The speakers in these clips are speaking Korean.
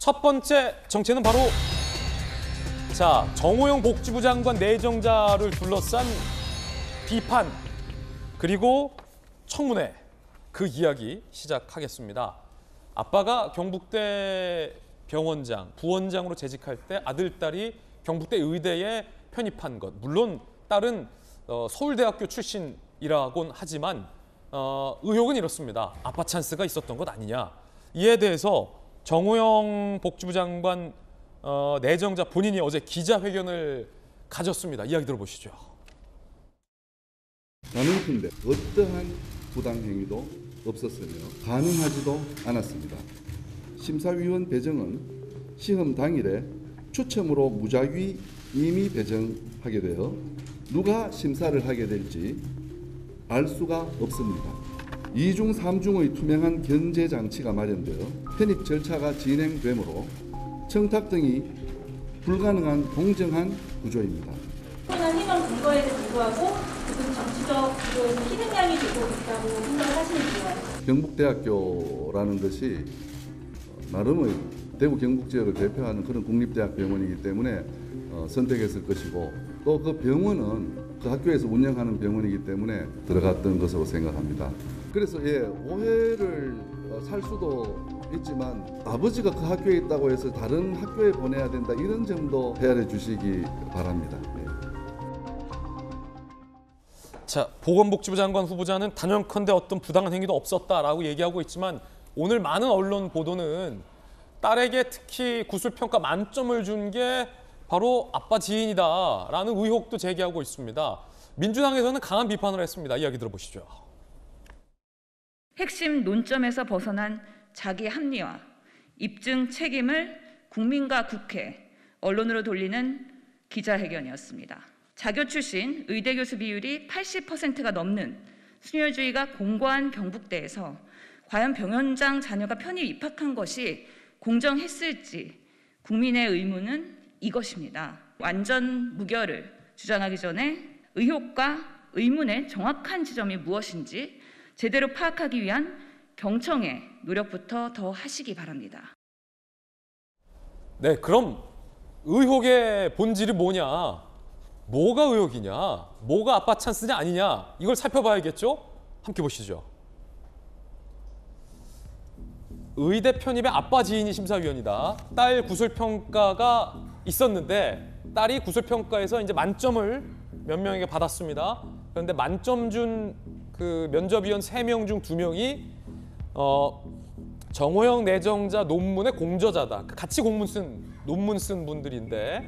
첫 번째 정체는 바로 정호영 복지부 장관 내정자를 둘러싼 비판 그리고 청문회 그 이야기 시작하겠습니다. 아빠가 경북대 병원장, 부원장으로 재직할 때 아들, 딸이 경북대 의대에 편입한 것. 물론 딸은 서울대학교 출신이라곤 하지만 의혹은 이렇습니다. 아빠 찬스가 있었던 것 아니냐. 이에 대해서 정호영 복지부 장관 내정자 본인이 어제 기자회견을 가졌습니다. 이야기 들어보시죠. 가능한데 어떠한 부당행위도 없었으며 가능하지도 않았습니다. 심사위원 배정은 시험 당일에 추첨으로 무작위 임의 배정하게 되어 누가 심사를 하게 될지 알 수가 없습니다. 2중 3중의 투명한 견제 장치가 마련되어 편입 절차가 진행되므로 청탁 등이 불가능한 공정한 구조입니다. 충분한 희망 근거에도 불구하고 지금 정치적 희생양이 되고 있다고 생각을 하시는지요? 경북대학교라는 것이 나름의 대구 경북 지역을 대표하는 그런 국립대학 병원이기 때문에 선택했을 것이고 또 그 병원은 그 학교에서 운영하는 병원이기 때문에 들어갔던 것으로 생각합니다. 그래서 오해를 살 수도 있지만 아버지가 그 학교에 있다고 해서 다른 학교에 보내야 된다 이런 점도 헤아려 주시기 바랍니다. 보건복지부 장관 후보자는 단연컨대 어떤 부당한 행위도 없었다라고 얘기하고 있지만 오늘 많은 언론 보도는 딸에게 특히 구술평가 만점을 준 게 바로 아빠 지인이다라는 의혹도 제기하고 있습니다. 민주당에서는 강한 비판을 했습니다. 이야기 들어보시죠. 핵심 논점에서 벗어난 자기 합리화, 입증 책임을 국민과 국회, 언론으로 돌리는 기자회견이었습니다. 자교 출신 의대 교수 비율이 80%가 넘는 순혈주의가 공고한 경북대에서 과연 병원장 자녀가 편입 입학한 것이 공정했을지 국민의 의문은 이것입니다. 완전 무결을 주장하기 전에 의혹과 의문의 정확한 지점이 무엇인지 제대로 파악하기 위한 경청의 노력부터 더 하시기 바랍니다. 네, 그럼 의혹의 본질이 뭐냐? 뭐가 의혹이냐? 뭐가 아빠 찬스냐 아니냐? 이걸 살펴봐야겠죠? 함께 보시죠. 의대 편입의 아빠 지인이 심사위원이다. 딸 구술평가가 있었는데 딸이 구술평가에서 이제 만점을 몇 명에게 받았습니다. 그런데 만점 준 그 면접위원 3명 중 2명이 정호영 내정자 논문의 공저자다. 같이 논문 쓴 분들인데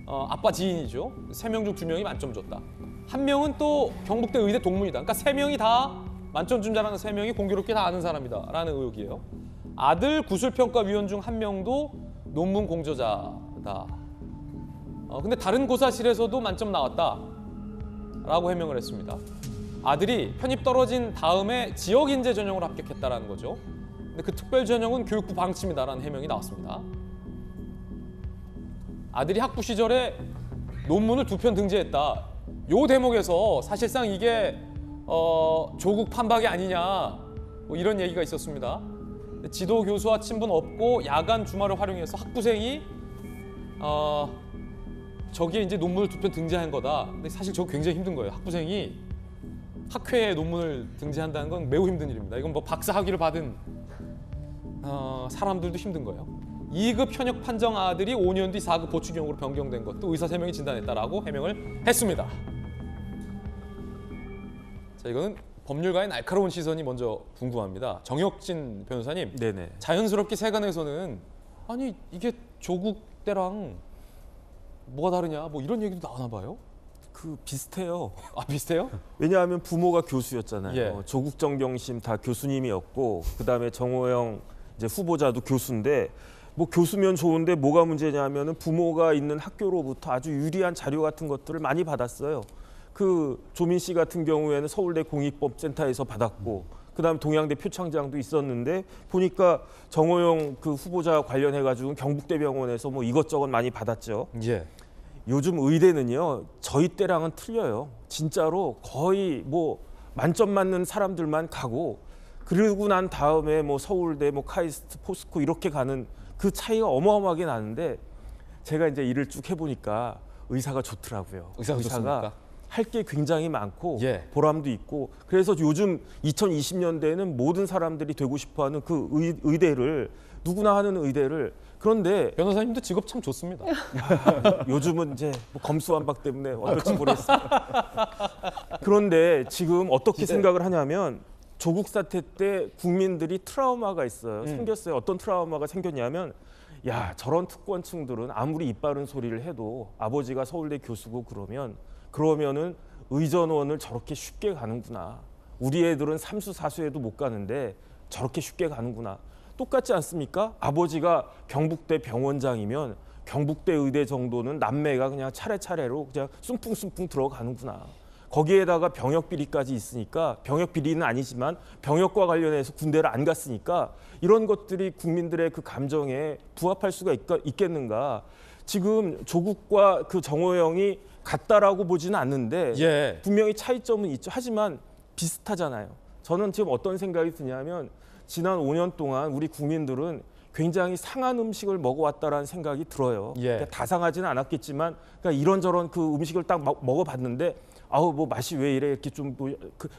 아빠 지인이죠. 3명 중 2명이 만점 줬다. 한 명은 또 경북대 의대 동문이다. 그러니까 3명이 다 만점 준 자라는 3명이 공교롭게 다 아는 사람이다라는 의혹이에요. 아들 구술평가위원 중 1명도 논문 공저자다. 근데 다른 고사실에서도 만점 나왔다라고 해명을 했습니다. 아들이 편입 떨어진 다음에 지역인재 전형으로 합격했다라는 거죠. 근데 그 특별 전형은 교육부 방침이다라는 해명이 나왔습니다. 아들이 학부 시절에 논문을 2편 등재했다. 요 대목에서 사실상 이게 조국 판박이 아니냐 뭐 이런 얘기가 있었습니다. 지도 교수와 친분 없고 야간 주말을 활용해서 학부생이 저기에 이제 논문을 2편 등재한 거다. 근데 사실 저거 굉장히 힘든 거예요. 학부생이 학회에 논문을 등재한다는 건 매우 힘든 일입니다. 이건 뭐 박사 학위를 받은 사람들도 힘든 거예요. 2급 현역 판정 아들이 5년 뒤 4급 보충형으로 변경된 것도 의사 3명이 진단했다라고 해명을 했습니다. 자, 이거는 법률가의 날카로운 시선이 먼저 궁금합니다. 정혁진 변호사님, 네네. 자연스럽게 세간에서는 아니 이게 조국 때랑 뭐가 다르냐 뭐 이런 얘기도 나오나 봐요. 비슷해요. 아, 비슷해요? 왜냐하면 부모가 교수였잖아요. 예. 조국 정경심 다 교수님이었고 그다음에 정호영 이제 후보자도 교수인데 뭐 교수면 좋은데 뭐가 문제냐면은 부모가 있는 학교로부터 아주 유리한 자료 같은 것들을 많이 받았어요. 그 조민 씨 같은 경우에는 서울대 공익법센터에서 받았고 그다음에 동양대 표창장도 있었는데 보니까 정호영 그 후보자 관련해 가지고 경북대병원에서 뭐 이것저것 많이 받았죠. 예. 요즘 의대는요 저희 때랑은 틀려요. 진짜로 거의 뭐 만점 맞는 사람들만 가고 그러고 난 다음에 뭐 서울대, 뭐 카이스트, 포스코 이렇게 가는 그 차이가 어마어마하게 나는데 제가 이제 일을 쭉 해보니까 의사가 좋더라고요. 의사가 좋습니까? 할 게 굉장히 많고 예. 보람도 있고 그래서 요즘 2020년대에는 모든 사람들이 되고 싶어하는 그 의대를 누구나 하는 의대를 그런데 변호사님도 직업 참 좋습니다. 요즘은 이제 뭐 검수완박 때문에 어떨지 모르겠습니다. 그런데 지금 어떻게 생각을 하냐면 조국 사태 때 국민들이 트라우마가 있어요. 생겼어요. 어떤 트라우마가 생겼냐면 야 저런 특권층들은 아무리 입 바른 소리를 해도 아버지가 서울대 교수고 그러면은 의전원을 저렇게 쉽게 가는구나. 우리 애들은 삼수 사수에도 못 가는데 저렇게 쉽게 가는구나. 똑같지 않습니까? 아버지가 경북대 병원장이면 경북대 의대 정도는 남매가 그냥 차례차례로 그냥 숭풍숭풍 들어가는구나. 거기에다가 병역 비리까지 있으니까 병역 비리는 아니지만 병역과 관련해서 군대를 안 갔으니까 이런 것들이 국민들의 그 감정에 부합할 수가 있겠는가. 지금 조국과 그 정호영이 같다라고 보지는 않는데 예. 분명히 차이점은 있죠. 하지만 비슷하잖아요. 저는 지금 어떤 생각이 드냐면 지난 5년 동안 우리 국민들은 굉장히 상한 음식을 먹어왔다라는 생각이 들어요. 예. 그러니까 다 상하지는 않았겠지만 그러니까 이런저런 그 음식을 딱 먹어봤는데 아우 뭐 맛이 왜 이래 이렇게 좀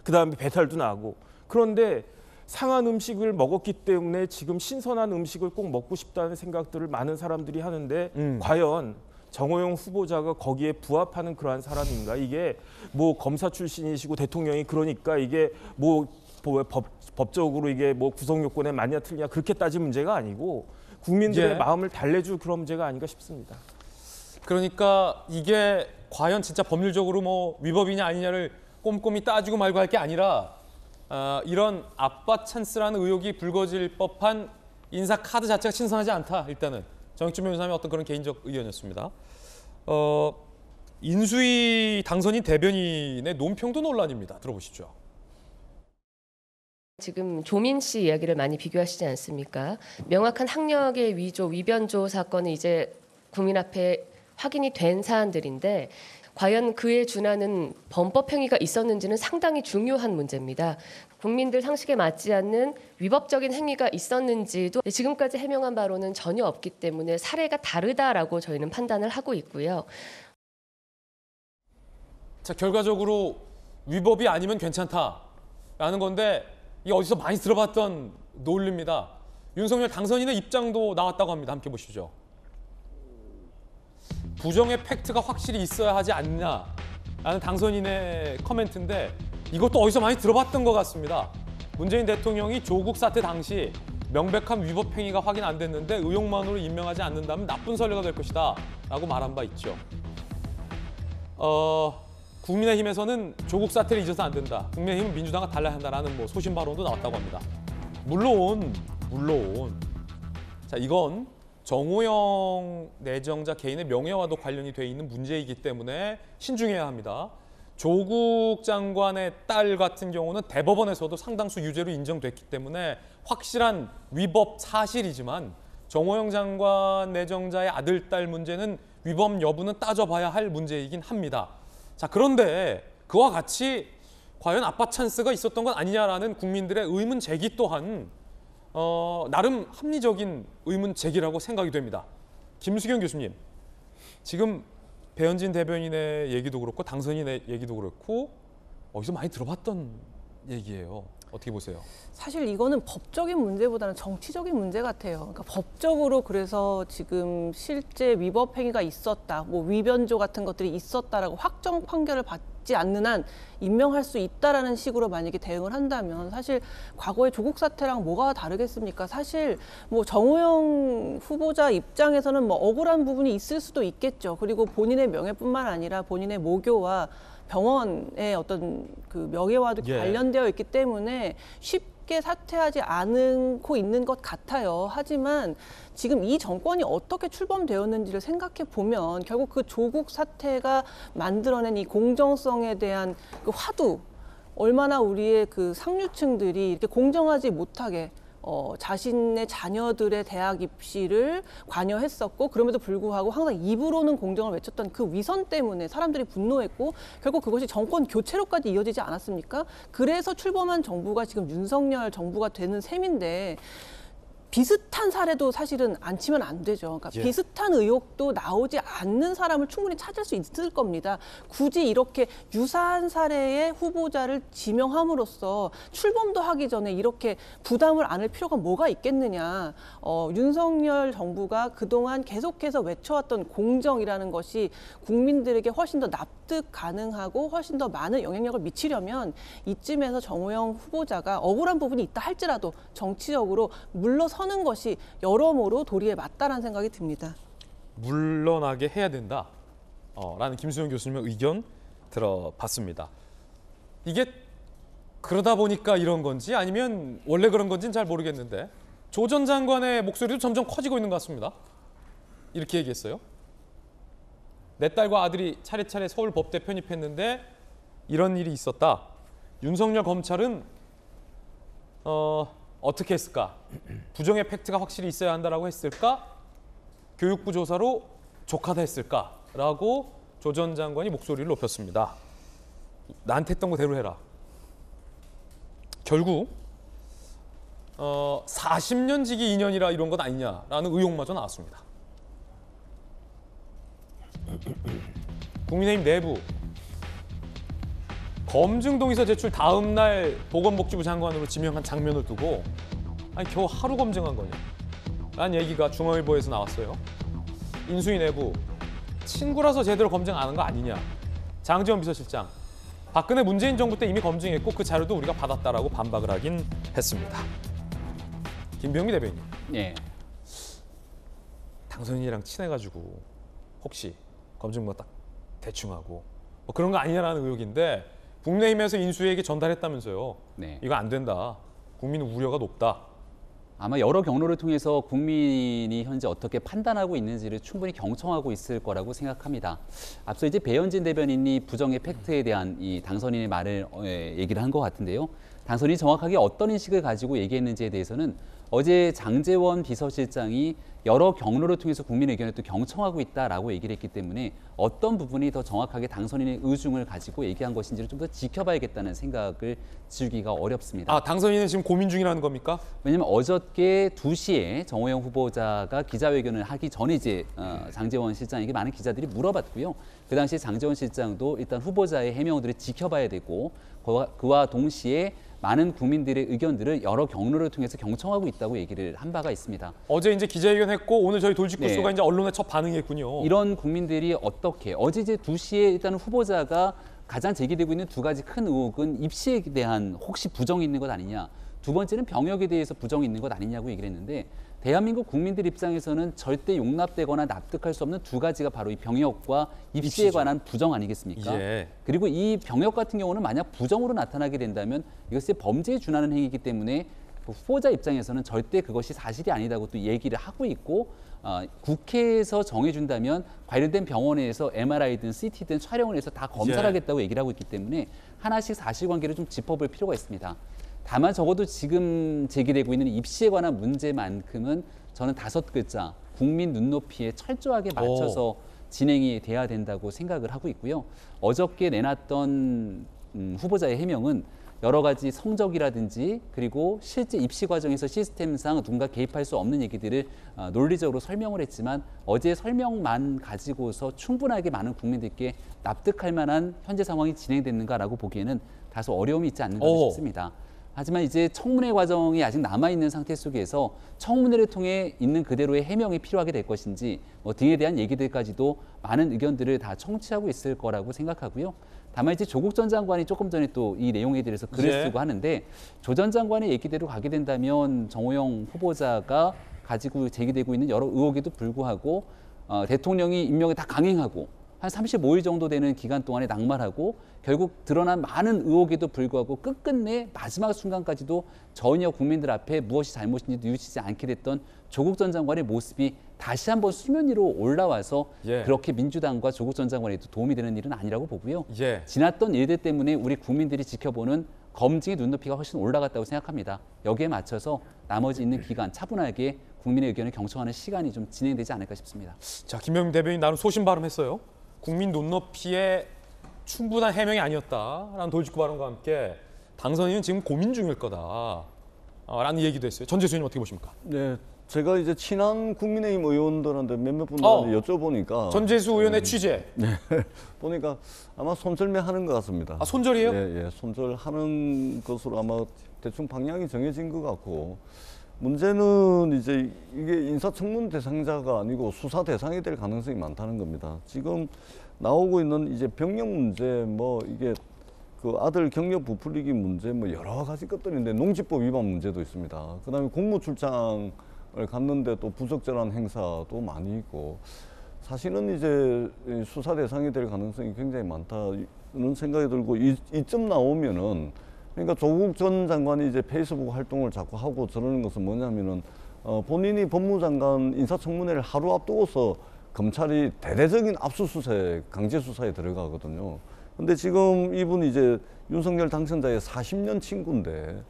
그다음에 배탈도 나고 그런데 상한 음식을 먹었기 때문에 지금 신선한 음식을 꼭 먹고 싶다는 생각들을 많은 사람들이 하는데 과연 정호영 후보자가 거기에 부합하는 그러한 사람인가? 이게 뭐 검사 출신이시고 대통령이 그러니까 이게 뭐 법적으로 이게 뭐 구성 요건에 맞냐 틀리냐 그렇게 따질 문제가 아니고 국민들의 예. 마음을 달래줄 그런 문제가 아닌가 싶습니다. 그러니까 이게 과연 진짜 법률적으로 뭐 위법이냐 아니냐를 꼼꼼히 따지고 말고 할 게 아니라 이런 아빠 찬스라는 의혹이 불거질 법한 인사 카드 자체가 신선하지 않다. 일단은 정익준 변호사님의 어떤 그런 개인적 의견이었습니다. 인수위 당선인 대변인의 논평도 논란입니다. 들어보시죠. 지금 조민 씨 이야기를 많이 비교하시지 않습니까? 명확한 학력의 위조, 위변조 사건은 이제 국민 앞에 확인이 된 사안들인데 과연 그에 준하는 범법 행위가 있었는지는 상당히 중요한 문제입니다. 국민들 상식에 맞지 않는 위법적인 행위가 있었는지도 지금까지 해명한 바로는 전혀 없기 때문에 사례가 다르다라고 저희는 판단을 하고 있고요. 자, 결과적으로 위법이 아니면 괜찮다라는 건데 이게 어디서 많이 들어봤던 논리입니다. 윤석열 당선인의 입장도 나왔다고 합니다. 함께 보시죠. 부정의 팩트가 확실히 있어야 하지 않냐라는 당선인의 커멘트인데 이것도 어디서 많이 들어봤던 것 같습니다. 문재인 대통령이 조국 사태 당시 명백한 위법 행위가 확인 안 됐는데 의혹만으로 임명하지 않는다면 나쁜 선례가 될 것이다 라고 말한 바 있죠. 국민의힘에서는 조국 사태를 잊어서 안 된다. 국민의힘은 민주당과 달라야 한다라는 뭐 소신 발언도 나왔다고 합니다. 물론 자 이건 정호영 내정자 개인의 명예와도 관련이 돼 있는 문제이기 때문에 신중해야 합니다. 조국 장관의 딸 같은 경우는 대법원에서도 상당수 유죄로 인정됐기 때문에 확실한 위법 사실이지만 정호영 장관 내정자의 아들, 딸 문제는 위법 여부는 따져봐야 할 문제이긴 합니다. 자, 그런데 그와 같이 과연 아빠 찬스가 있었던 건 아니냐라는 국민들의 의문 제기 또한 나름 합리적인 의문 제기라고 생각이 됩니다. 김수경 교수님, 지금 배현진 대변인의 얘기도 그렇고 당선인의 얘기도 그렇고 어디서 많이 들어봤던 얘기예요. 어떻게 보세요? 사실 이거는 법적인 문제보다는 정치적인 문제 같아요. 그러니까 법적으로 그래서 지금 실제 위법 행위가 있었다, 뭐 위변조 같은 것들이 있었다라고 확정 판결을 받지 않는 한 임명할 수 있다라는 식으로 만약에 대응을 한다면 사실 과거의 조국 사태랑 뭐가 다르겠습니까? 사실 뭐 정호영 후보자 입장에서는 뭐 억울한 부분이 있을 수도 있겠죠. 그리고 본인의 명예뿐만 아니라 본인의 모교와 병원의 어떤 그 명예와도 관련되어 있기 때문에 쉽게 사퇴하지 않고 있는 것 같아요. 하지만 지금 이 정권이 어떻게 출범되었는지를 생각해 보면 결국 그 조국 사태가 만들어낸 이 공정성에 대한 그 화두, 얼마나 우리의 그 상류층들이 이렇게 공정하지 못하게 자신의 자녀들의 대학 입시를 관여했었고 그럼에도 불구하고 항상 입으로는 공정을 외쳤던 그 위선 때문에 사람들이 분노했고 결국 그것이 정권 교체로까지 이어지지 않았습니까? 그래서 출범한 정부가 지금 윤석열 정부가 되는 셈인데 비슷한 사례도 사실은 안 치면 안 되죠. 그러니까 예. 비슷한 의혹도 나오지 않는 사람을 충분히 찾을 수 있을 겁니다. 굳이 이렇게 유사한 사례의 후보자를 지명함으로써 출범도 하기 전에 이렇게 부담을 안을 필요가 뭐가 있겠느냐. 윤석열 정부가 그동안 계속해서 외쳐왔던 공정이라는 것이 국민들에게 훨씬 더 납득 가능하고 훨씬 더 많은 영향력을 미치려면 이쯤에서 정호영 후보자가 억울한 부분이 있다 할지라도 정치적으로 물러서는 것이 여러모로 도리에 맞다라는 생각이 듭니다. 물러나게 해야 된다. 라는 김수영 교수님의 의견 들어봤습니다. 이게 그러다 보니까 이런 건지 아니면 원래 그런 건지는 잘 모르겠는데 조 전 장관의 목소리도 점점 커지고 있는 것 같습니다. 이렇게 얘기했어요. 내 딸과 아들이 차례차례 서울 법대 편입했는데 이런 일이 있었다. 윤석열 검찰은 어떻게 했을까? 부정의 팩트가 확실히 있어야 한다라고 했을까? 교육부 조사로 족하다 했을까? 라고 조 전 장관이 목소리를 높였습니다. 나한테 했던 거 대로 해라. 결국 40년 지기 인연이라 이런 건 아니냐라는 의혹마저 나왔습니다. 국민의힘 내부 검증 동의서 제출 다음 날 보건복지부 장관으로 지명한 장면을 두고 아니 겨우 하루 검증한 거냐 라는 얘기가 중앙일보에서 나왔어요. 인수위 내부 친구라서 제대로 검증 안 한 거 아니냐. 장제원 비서실장 박근혜 문재인 정부 때 이미 검증했고 그 자료도 우리가 받았다라고 반박을 하긴 했습니다. 김병미 대변인. 예. 당선인이랑 친해가지고 혹시 검증 뭐 딱 대충 하고 뭐 그런 거 아니냐라는 의혹인데 국내힘에서 인수위에게 전달했다면서요. 네. 이거 안 된다. 국민 우려가 높다. 아마 여러 경로를 통해서 국민이 현재 어떻게 판단하고 있는지를 충분히 경청하고 있을 거라고 생각합니다. 앞서 이제 배현진 대변인이 부정의 팩트에 대한 이 당선인의 말을 얘기를 한 것 같은데요. 당선인이 정확하게 어떤 인식을 가지고 얘기했는지에 대해서는 어제 장제원 비서실장이 여러 경로를 통해서 국민 의견을 또 경청하고 있다라고 얘기를 했기 때문에 어떤 부분이 더 정확하게 당선인의 의중을 가지고 얘기한 것인지를 좀 더 지켜봐야겠다는 생각을 지우기가 어렵습니다. 아, 당선인은 지금 고민 중이라는 겁니까? 왜냐하면 어저께 2시에 정호영 후보자가 기자회견을 하기 전에 이제 장제원 실장에게 많은 기자들이 물어봤고요. 그 당시 장제원 실장도 일단 후보자의 해명들을 지켜봐야 되고 그와 동시에 많은 국민들의 의견들을 여러 경로를 통해서 경청하고 있다고 얘기를 한 바가 있습니다. 어제 이제 기자회견 했고 오늘 저희 돌직구소가 네. 이제 언론에 첫 반응했군요. 이런 국민들이 어떻게 어제 이제 2시에 일단 후보자가 가장 제기되고 있는 두 가지 큰 의혹은 입시에 대한 혹시 부정이 있는 것 아니냐. 두 번째는 병역에 대해서 부정이 있는 것 아니냐고 얘기를 했는데 대한민국 국민들 입장에서는 절대 용납되거나 납득할 수 없는 두 가지가 바로 이 병역과 입시에 관한 부정 아니겠습니까? 예. 그리고 이 병역 같은 경우는 만약 부정으로 나타나게 된다면 이것이 범죄에 준하는 행위이기 때문에 후보자 입장에서는 절대 그것이 사실이 아니다고 또 얘기를 하고 있고 국회에서 정해준다면 관련된 병원에서 MRI든 CT든 촬영을 해서 다 검사를 예. 하겠다고 얘기를 하고 있기 때문에 하나씩 사실관계를 좀 짚어볼 필요가 있습니다. 다만 적어도 지금 제기되고 있는 입시에 관한 문제만큼은 저는 5글자 국민 눈높이에 철저하게 맞춰서 진행이 돼야 된다고 생각을 하고 있고요. 어저께 내놨던 후보자의 해명은 여러 가지 성적이라든지 그리고 실제 입시 과정에서 시스템상 누군가 개입할 수 없는 얘기들을 논리적으로 설명을 했지만 어제 설명만 가지고서 충분하게 많은 국민들께 납득할 만한 현재 상황이 진행됐는가라고 보기에는 다소 어려움이 있지 않는가 싶습니다. 하지만 이제 청문회 과정이 아직 남아있는 상태 속에서 청문회를 통해 있는 그대로의 해명이 필요하게 될 것인지 등에 대한 얘기들까지도 많은 의견들을 다 청취하고 있을 거라고 생각하고요. 다만 이제 조국 전 장관이 조금 전에 또 이 내용에 대해서 글을 쓰고 하는데 조 전 장관의 얘기대로 가게 된다면 정호영 후보자가 가지고 제기되고 있는 여러 의혹에도 불구하고 대통령이 임명에 다 강행하고 한 35일 정도 되는 기간 동안에 낙마하고 결국 드러난 많은 의혹에도 불구하고 끝끝내 마지막 순간까지도 전혀 국민들 앞에 무엇이 잘못인지 뉘우치지 않게 됐던 조국 전 장관의 모습이 다시 한번 수면 위로 올라와서 그렇게 민주당과 조국 전 장관에도 도움이 되는 일은 아니라고 보고요. 지났던 일들 때문에 우리 국민들이 지켜보는 검증의 눈높이가 훨씬 올라갔다고 생각합니다. 여기에 맞춰서 나머지 있는 기간 차분하게 국민의 의견을 경청하는 시간이 좀 진행되지 않을까 싶습니다. 자, 김병민 대변인 나름 소신 발언했어요. 국민 눈높이에 충분한 해명이 아니었다라는 돌직구 발언과 함께 당선인은 지금 고민 중일 거다. 라는 얘기도 했어요. 전재수 의원님 어떻게 보십니까? 네, 제가 이제 친한 국민의힘 의원들한테 몇몇 분들한테 여쭤보니까 전재수 의원의 취재. 네, 보니까 아마 손절매하는 것 같습니다. 아, 손절이에요? 예, 손절하는 것으로 아마 대충 방향이 정해진 것 같고, 문제는 이제 이게 인사청문 대상자가 아니고 수사 대상이 될 가능성이 많다는 겁니다. 지금 나오고 있는 이제 병역 문제, 뭐 이게 그 아들 경력 부풀리기 문제, 뭐 여러 가지 것들인데 농지법 위반 문제도 있습니다. 그다음에 공무 출장을 갔는데 또 부적절한 행사도 많이 있고, 사실은 이제 수사 대상이 될 가능성이 굉장히 많다는 생각이 들고, 이쯤 나오면은, 그러니까 조국 전 장관이 이제 페이스북 활동을 자꾸 하고 저러는 것은 뭐냐면은 본인이 법무장관 인사청문회를 하루 앞두고서 검찰이 대대적인 압수수색, 강제 수사에 들어가거든요. 근데 지금 이분이 이제 윤석열 당선자의 40년 친구인데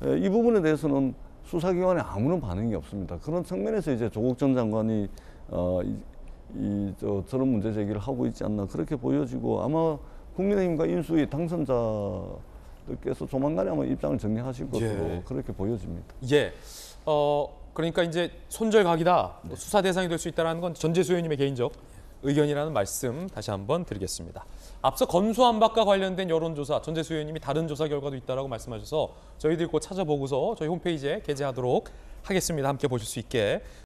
이 부분에 대해서는 수사기관에 아무런 반응이 없습니다. 그런 측면에서 이제 조국 전 장관이 저런 문제 제기를 하고 있지 않나 그렇게 보여지고, 아마 국민의힘과 인수위 당선자들께서 조만간에 아마 입장을 정리하실 것으로 그렇게 보여집니다. 예. 그러니까 이제 손절각이다, 수사 대상이 될 수 있다는 건 전재수 의원님의 개인적 의견이라는 말씀 다시 한번 드리겠습니다. 앞서 검수완박과 관련된 여론조사, 전재수 의원님이 다른 조사 결과도 있다라고 말씀하셔서 저희들이 곧 찾아보고서 저희 홈페이지에 게재하도록 하겠습니다. 함께 보실 수 있게.